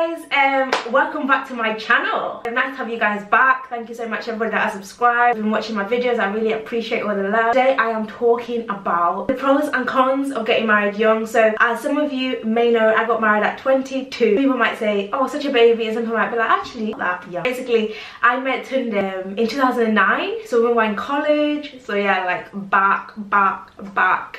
guys, welcome back to my channel. Nice to have you guys back. Thank you so much everybody that has subscribed, been watching my videos. I really appreciate all the love. Today I am talking about the pros and cons of getting married young. So as some of you may know, I got married at 22. People might say, oh, such a baby, and some people might be like, actually not that young. Basically, I met Tunde in 2009, so we were in college. So yeah, like back.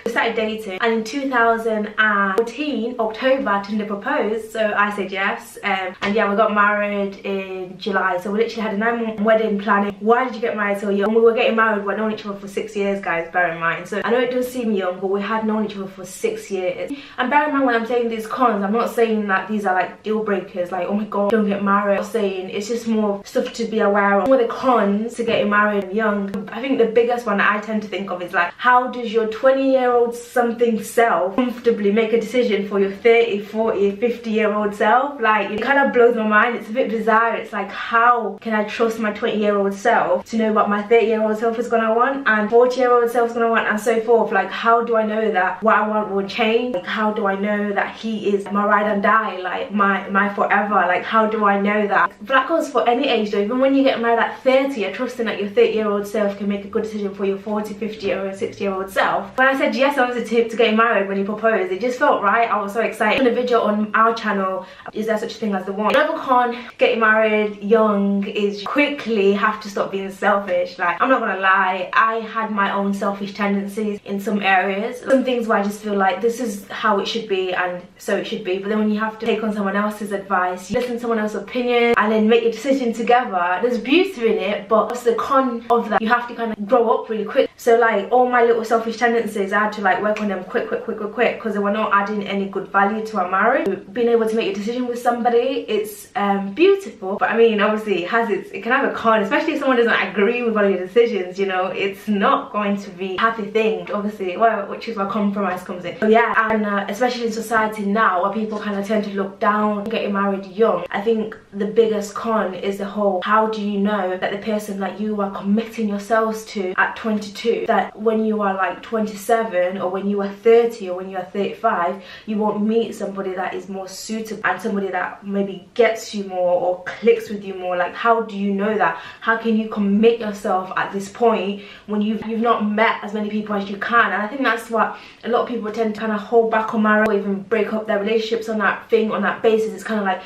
We started dating, and in 2014 October Tunde proposed, so I said yes, and yeah, we got married in July. So we literally had a 9-month wedding planning. Why did you get married so young? When we were getting married, we'd known each other for 6 years, guys, bear in mind. So I know it does seem young, but we had known each other for 6 years. And bear in mind, when I'm saying these cons, I'm not saying that these are like deal breakers, like, oh my god, don't get married. I'm not saying, it's just more stuff to be aware of. One of the cons to getting married young, I think the biggest one that I tend to think of is like, how does your 20-year-old something self comfortably make a decision for your 30, 40, 50-year-old self? Like, it kind of blows my mind. It's a bit bizarre. It's like, how can I trust my 20-year-old self to know what my 30-year-old self is gonna want and 40-year-old self is gonna want, and so forth? Like, how do I know that what I want will change? Like, how do I know that he is my ride and die, like my forever? Like, how do I know that? But that goes for any age though. Even when you get married at 30, you're trusting that your 30-year-old self can make a good decision for your 40, 50 or 60-year-old self. When I said yes, obviously, to getting married when he proposed, it just felt right. I was so excited. In a video on our channel, is there such a thing as the one? Another con getting married young is you quickly have to stop being selfish. Like, I'm not gonna lie, I had my own selfish tendencies in some areas. Some things where I just feel like this is how it should be and so it should be. But then when you have to take on someone else's advice, you listen to someone else's opinion and then make a decision together, there's beauty in it, but what's the con of that? You have to kind of grow up really quick. So like, all my little selfish tendencies, I had to like work on them quick because they were not adding any good value to our marriage. Being able to make a decision with somebody, it's beautiful, but I mean, obviously it can have a con, especially if someone doesn't agree with all your decisions. You know, it's not going to be a happy thing, obviously, well, which is where compromise comes in. So yeah, and especially in society now where people kind of tend to look down on getting married young, I think the biggest con is the whole, how do you know that the person that you are committing yourselves to at 22, that when you are like 27 or when you are 30 or when you are 35, you won't meet somebody that is more suitable and somebody that maybe gets you more or clicks with you more? Like, how do you know that? How can you commit yourself at this point when you've not met as many people as you can? And I think that's what a lot of people tend to kind of hold back on marriage or even break up their relationships on that thing, on that basis. It's kind of like,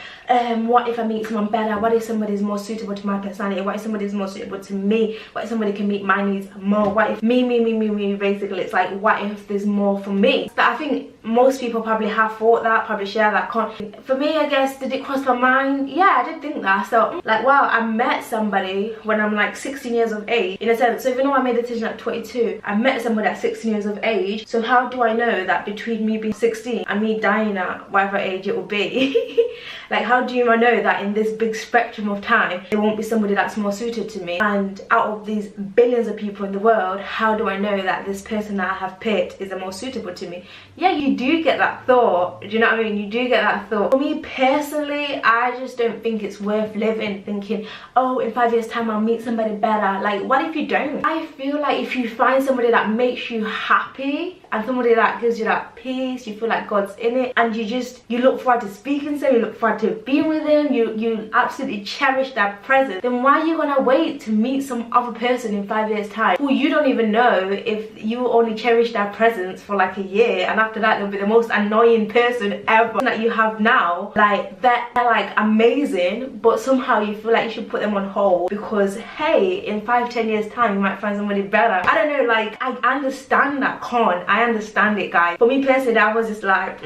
what if I meet someone better? What if somebody is more suitable to my personality? What if somebody is more suitable to me? What if somebody can meet my needs more? What if me, basically? It's like, what if there's more for me? But I think most people probably have thought that, probably share that con. For me, I guess, did it cross my mind? Yeah, I did think that. So like, wow, I met somebody when I'm like 16 years of age, in a sense. So even though I made a decision at 22, I met somebody at 16 years of age. So how do I know that between me being 16 and me dying at whatever age it will be, like, how do you know that in this big spectrum of time there won't be somebody that's more suited to me? And out of these billions of people in the world, how do I know that this person that I have picked is the most suitable to me? Yeah, you do get that thought. Do you know what I mean? You do get that thought. For me personally, I just don't think it's worth living thinking, oh, in 5 years time I'll meet somebody better. Like, what if you don't? I feel like if you find somebody that makes you happy and somebody that gives you that peace, you feel like God's in it, and you look forward to speaking to him, you look forward to being with him, you absolutely cherish that presence, then why are you gonna wait to meet some other person in 5 years time who you don't even know if you only cherish that presence for like a year, and after that they'll be the most annoying person ever that you have now? Like, they're like amazing, but somehow you feel like you should put them on hold because, hey, in 5-10 years time you might find somebody better. I don't know, like, I understand that con, I understand it, guys. For me personally, I was just like,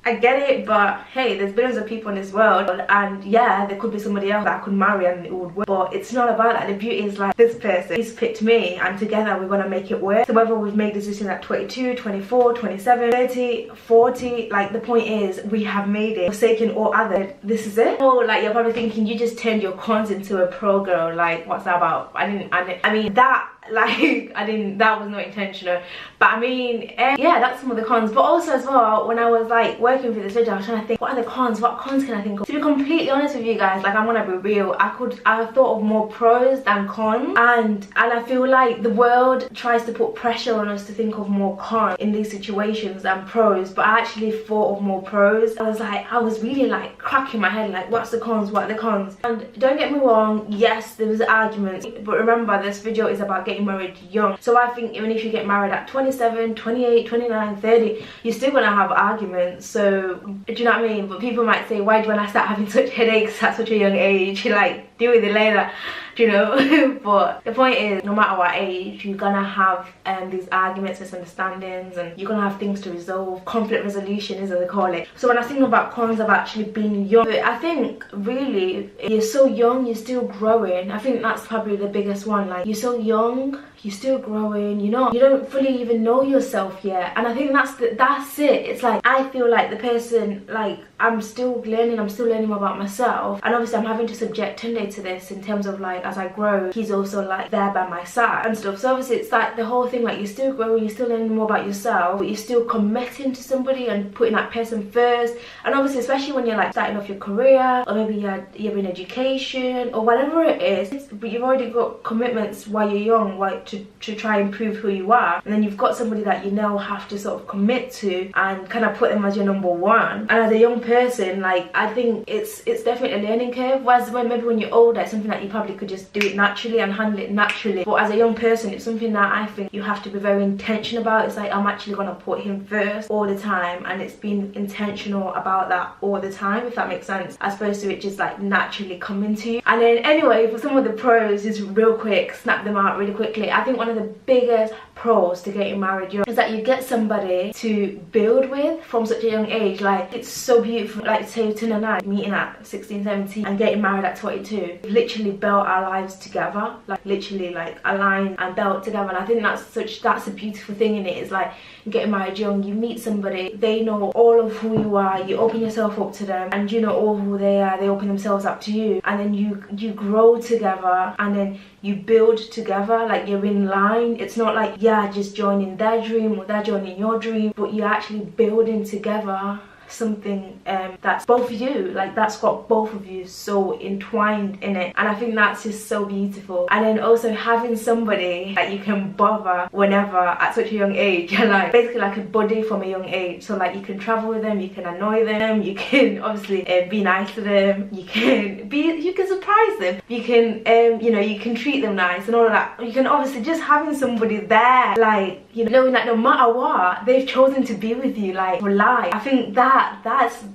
I get it, but hey, there's billions of people in this world, and yeah, there could be somebody else that I could marry and it would work, but it's not about that. The beauty is like, this person, he's picked me, and together we're gonna make it work. So whether we've made decisions at 22, 24, 27, 30, 40, like, the point is we have made it. Forsaken all other, this is it. Oh, like, you're probably thinking you just turned your cons into a pro, girl. Like, what's that about? I mean, that like I didn't, that was not intentional. But I mean, yeah, that's some of the cons. But also as well, when I was like working for this video, I was trying to think, what are the cons? What cons can I think of? To be completely honest with you guys, like I'm gonna be real, I thought of more pros than cons, and I feel like the world tries to put pressure on us to think of more cons in these situations than pros. But I actually thought of more pros. I was really like cracking my head, like what's the cons, what are the cons? And don't get me wrong, yes, there was arguments, but remember this video is about getting married young. So I think even if you get married at 27, 28, 29, 30, you're still gonna have arguments. So do you know what I mean? But people might say, why do I start having such headaches at such a young age? Like, deal with it later, you know. But the point is, no matter what age, you're gonna have these arguments, misunderstandings, and you're gonna have things to resolve. Conflict resolution is what they call it. So when I think about cons of actually being young, I think really you're so young, you're still growing. I think that's probably the biggest one. Like, you're so young, you're still growing, you don't fully even know yourself yet. And I think that's it. It's like, I feel like the person, like, I'm still learning more about myself, and obviously I'm having to subject Tunde to this in terms of like, as I grow, he's also like there by my side and stuff. So obviously it's like the whole thing, like you're still growing, you're still learning more about yourself, but you're still committing to somebody and putting that person first. And obviously, especially when you're like starting off your career, or maybe you're in education or whatever it is, but you've already got commitments while you're young, like to try and prove who you are, and then you've got somebody that you now have to sort of commit to and kind of put them as your number one. And as a young person, like, I think it's definitely a learning curve, whereas maybe when you're older, it's something that you probably could just do it naturally and handle it naturally. But as a young person, it's something that I think you have to be very intentional about. It's like, I'm actually gonna put him first all the time, and it's being intentional about that all the time, if that makes sense, as opposed to it just like naturally coming to you. And then anyway, for some of the pros, just real quick, snap them out really quickly. I think one of the biggest pros to getting married young is that you get somebody to build with from such a young age. Like, it's so beautiful. Like, say Tin and I meeting at 16, 17 and getting married at 22, we've literally built our lives together, like literally like aligned and built together. And I think that's a beautiful thing in it. It's like getting married young, you meet somebody, they know all of who you are, you open yourself up to them, and you know all who they are, they open themselves up to you, and then you grow together, and then you build together, like you're in line. It's not like, yeah, just joining their dream or they're joining your dream, but you're actually building together something that's both of you, like that's got both of you so entwined in it. And I think that's just so beautiful. And then also having somebody that you can bother whenever at such a young age, you're like basically like a buddy from a young age. So like, you can travel with them, you can annoy them, you can obviously be nice to them, you can surprise them, you can you can treat them nice and all of that. You can obviously just having somebody there, like, knowing that no matter what, they've chosen to be with you, like, for life. I think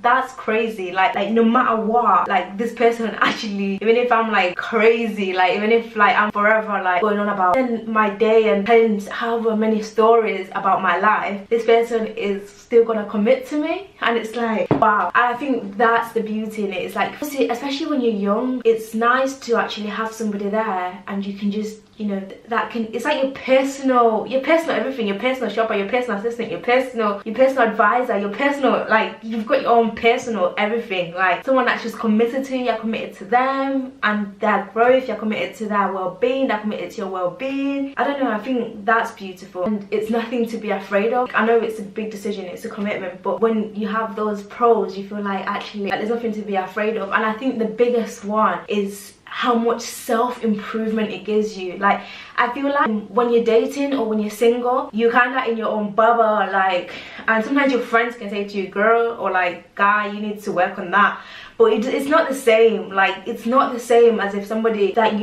that's crazy. Like no matter what, like, this person actually, even if I'm like crazy, like even if like I'm forever like going on about my day and telling however many stories about my life, this person is still gonna commit to me. And it's like, wow. And I think that's the beauty in it. It's like, especially when you're young, it's nice to actually have somebody there, and you can just, it's like your personal everything, your personal shopper, your personal assistant, your personal advisor, your personal, like, you've got your own personal everything. Like, someone that's just committed to you, you're committed to them and their growth, you're committed to their well-being, they're committed to your well-being. I don't know, I think that's beautiful, and it's nothing to be afraid of. I know it's a big decision, it's a commitment, but when you have those pros, you feel like actually, like, there's nothing to be afraid of. And I think the biggest one is how much self-improvement it gives you. Like, I feel like when you're dating or when you're single, you're kind of in your own bubble, like, and sometimes your friends can say to you, girl, or like, guy, you need to work on that. But it's not the same. Like, it's not the same as if somebody that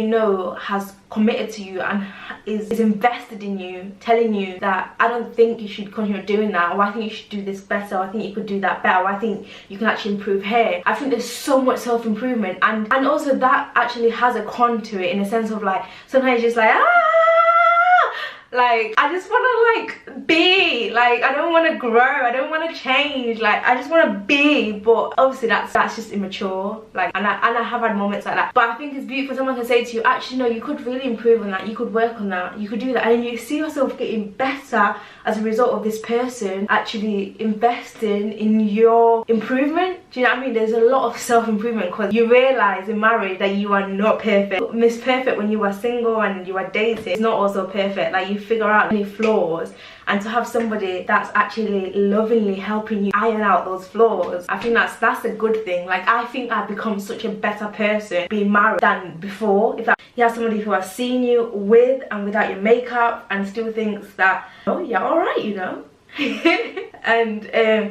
has committed to you and is invested in you, telling you that, I don't think you should continue doing that, or I think you should do this better, or I think you could do that better, or I think you can actually improve here. I think there's so much self-improvement, and also that actually has a con to it, in a sense of like, sometimes you're just like, Like, I just want to like be, like, I don't want to grow, I don't want to change, like, I just want to be. But obviously that's just immature, like, and I have had moments like that. But I think it's beautiful someone can say to you, actually no, you could really improve on that, you could work on that, you could do that, and you see yourself getting better as a result of this person actually investing in your improvement. Do you know what I mean? There's a lot of self-improvement, because you realize in marriage that you are not perfect. Miss Perfect when you were single and you were dating, it's not also perfect. Like, you figure out any flaws, and to have somebody that's actually lovingly helping you iron out those flaws, I think that's a good thing. Like, I think I've become such a better person being married than before. If you have somebody who has seen you with and without your makeup and still thinks that, oh yeah, all right, you know. And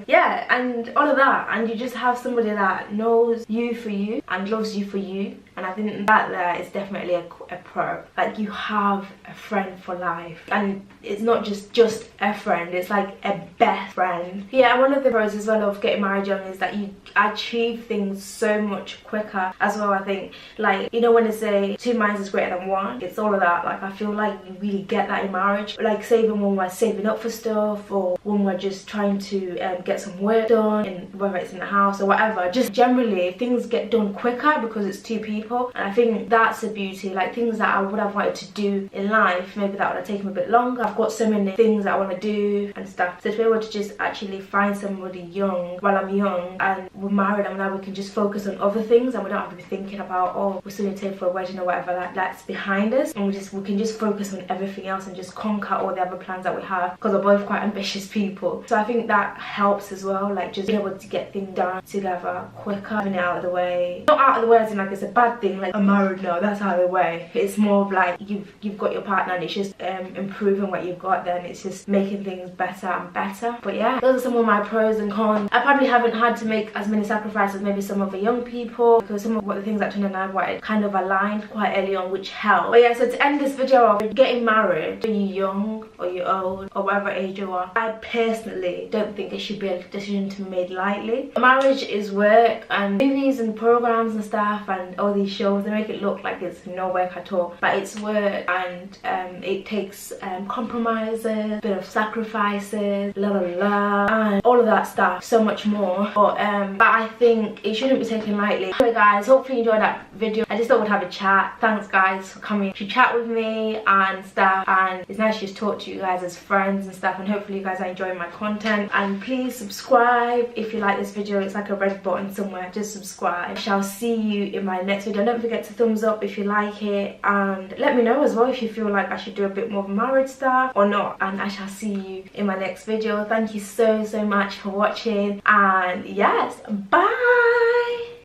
yeah, and all of that, and you just have somebody that knows you for you and loves you for you. And I think that there is definitely a pro. Like, you have a friend for life, and it's not just a friend, it's like a best friend. Yeah, and one of the pros as well of getting married young is that you achieve things so much quicker as well. I think, like, you know, when they say 2 minds is greater than 1, it's all of that. Like, I feel like you really get that in marriage. Like, say even when we're saving up for stuff, or when we're just trying to get some work done, and whether it's in the house or whatever, just generally things get done quicker because it's 2 people. And I think that's a beauty. Like, things that I would have wanted to do in life, maybe that would have taken a bit longer. I've got so many things that I want to do and stuff, so to be able to just actually find somebody young while I'm young, and we're married, and now we can just focus on other things, and we don't have to be thinking about, oh, we're still in tape for a wedding or whatever, like, that's behind us, and we can just focus on everything else and just conquer all the other plans that we have, because we're both quite ambitious people. So I think that helps as well, like, just being able to get things done together quicker, having it out of the way. Not out of the way as in like it's a bad thing, like I'm married now, that's out of the way. It's more of like you've got your partner, and it's just improving what you've got, then it's just making things better and better. But yeah, those are some of my pros and cons. I probably haven't had to make as many sacrifices as maybe some of the young people, because some of the things that Tony and I wanted kind of aligned quite early on, which helped. But yeah, so to end this video of getting married, are you young or you're old or whatever age you are, I personally don't think it should be a decision to be made lightly. Marriage is work, and movies and programs and stuff and all these shows, they make it look like it's no work at all, but it's work, and it takes compromises, a bit of sacrifices, a lot of love, and all of that stuff, so much more. But I think it shouldn't be taken lightly. Anyway guys, hopefully you enjoyed that video. I just thought we'd have a chat. Thanks guys for coming to chat with me and stuff, and it's nice to just talk to you guys as friends and stuff, and hopefully you guys are enjoying my content. And please subscribe if you like this video. It's like a red button somewhere, just subscribe. I shall see you in my next video. Don't forget to thumbs up if you like it, and let me know as well if you feel like I should do a bit more marriage stuff or not, and I shall see you in my next video. Thank you so much for watching, and yes, bye.